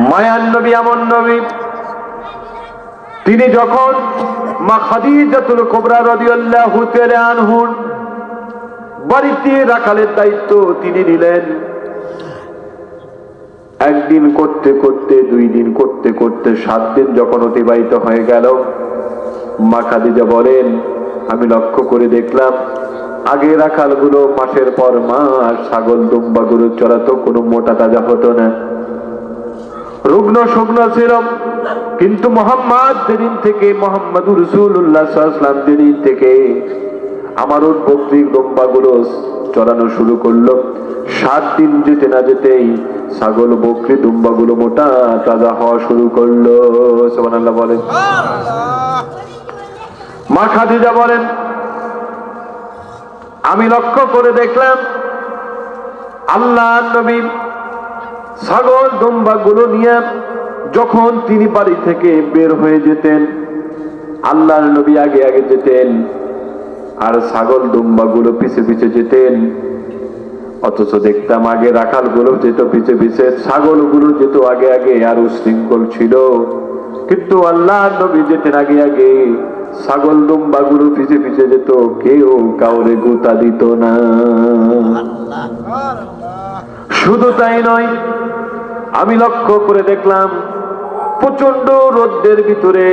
মায়ার নবী এমন নবী, তিনি যখন মা খাদিজাতুল কুবরা রাদিয়াল্লাহু তাআলা আনহুর বাড়িতে রাখালের দায়িত্ব তিনি নিলেন। একদিন করতে করতে, 2 দিন করতে করতে 7 দিন যখন অতিবাহিত হয়ে গেল, মা খাদিজা বলেন, আমি লক্ষ্য করে দেখলাম আগে রাখালগুলো মাসের পর মাস ছাগল দুম্বাগুলো চড়াতো, কোনো মোটা তাজা হতো না, রুগ্ন শুকনো ছিল। কিন্তু মোহাম্মদ যেদিন থেকে, মোহাম্মদুর রাসূলুল্লাহ সাল্লাল্লাহু আলাইহি ওয়াসাল্লাম যেদিন থেকে আমার ওর বকরি দুম্বাগুলো চড়ানো শুরু করলো, 7 দিন যেতে না যেতেই ছাগল বকরি দুম্বাগুলো মোটা তাজা হওয়া শুরু করলো। সুবহানাল্লাহ বলেন। মা খাদিজা বলেন, আমি লক্ষ্য করে দেখলাম আল্লাহর নবী ছাগল দুম্বাগুলো নিয়ে যখন তিনি বাড়ি থেকে বের হয়ে যেতেন, আল্লাহর নবী আগে আগে যেতেন আর ছাগল দুম্বাগুলো পিছে পিছে যেতেন। অথচ দেখতাম আগে রাখালগুলো যেত পিছে পিছে, ছাগলগুলো যেত আগে আগে, আর উশৃঙ্খল ছিল। কিন্তু আল্লাহর নবী যেতেন আগে আগে, ছাগল দুম্বাগুলো পিছে পিছে যেত, কেউ কাউরে গুতা দিত না। শুধু তাই নয়, আমি লক্ষ্য করে দেখলাম প্রচন্ড রোদের ভিতরে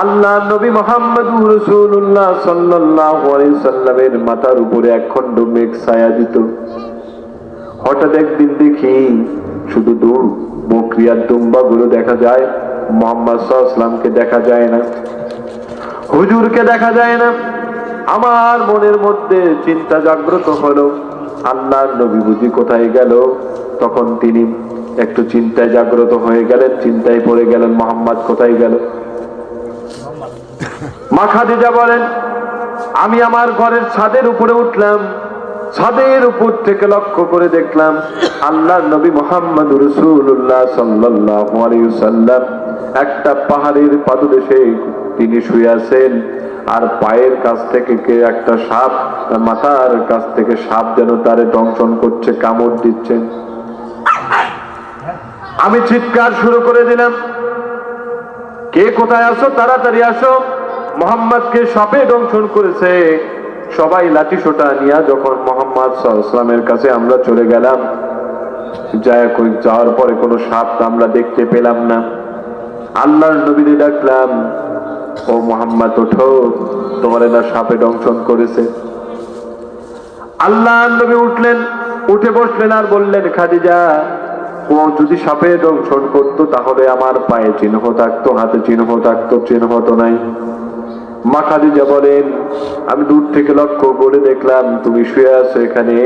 আল্লাহর নবী মুহাম্মদুর রাসূলুল্লাহ সাল্লাল্লাহু আলাইহি সাল্লামের মাথার উপরে একখণ্ড মেঘ ছায়া দিত। হঠাৎ একদিন দেখি শুধু দূর বকরি আর দুম্বাগুলো দেখা যায়, মুহাম্মদ সাল্লাল্লাহু আলাইহি সাল্লামকে দেখা যায় না, হুজুরকে দেখা যায় না। আমার মনের মধ্যে চিন্তা জাগ্রত হলো, আল্লাহর নবী বুঝি কোথায় গেল? তখন তিনি একটু চিন্তায় জাগ্রত হয়ে গেলেন, চিন্তায় পড়ে গেলেন, মুহাম্মদ কোথায় গেল? মা খাদিজা বলেন, আমি আমার ঘরের ছাদের উপরে উঠলাম, ছাদের উপর থেকে লক্ষ্য করে দেখলাম আল্লাহর নবী মুহাম্মদুর রাসূলুল্লাহ সাল্লাল্লাহু আলাইহি ওয়াসাল্লাম একটা পাহাড়ের পাদদেশে তিনি শুয়ে আছেন, আর পায়ের কাছ থেকে কে একটা সাপ, মাথার কাছ থেকে সাপ যেন তারে দংশন করছে, কামড় দিচ্ছেন। আমি চিৎকার শুরু করে দিলাম, কে কোথায় আসো, তাড়াতাড়ি আসো, মুহাম্মদকে সাপে দংশন করেছে। সবাই লাঠি সোটা নিয়ে যখন মুহাম্মদ সাল্লাল্লাহু আলাইহি ওয়াসাল্লামের কাছে আমরা চলে গেলাম, যাওয়ার পরে কোনো সাপ আমরা দেখতে পেলাম না। আল্লাহর নবীকে ডাকলাম, ও মুহাম্মদ ওঠো, তোমার না সাপে দংশন করেছে। আল্লাহর নবী উঠলেন, উঠে বসলেন আর বললেন, খাদিজা, ও যদি সাপে দংশন করতো তাহলে আমার পায়ে চিহ্ন থাকতো, হাতে চিহ্ন থাকতো, চিহ্ন তো নাই। মা খাদিজা বলেন, আমি দূর থেকে লক্ষ্য করে দেখলাম তুমি শুয়ে আছো এখানে,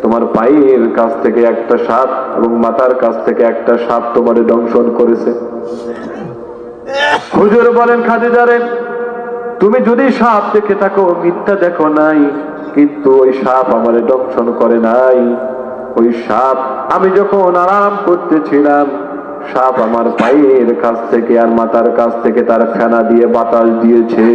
তোমার পায়ের কাছ থেকে একটা সাপ এবং মাথার কাছ থেকে একটা সাপ তোমারে দংশন করেছে। হুজুর বলেন, খাদিজা রে, তুমি যদি সাপ দেখে থাকো মিথ্যা দেখো নাই, কিন্তু ওই সাপ আমারে দংশন করে নাই। ওই সাপ আমি যখন আরাম করতেছিলাম, সাপ আমার পায়ের কাছ থেকে আর মাথার কাছ থেকে তার ফেনা দিয়ে বাতাস দিয়েছে।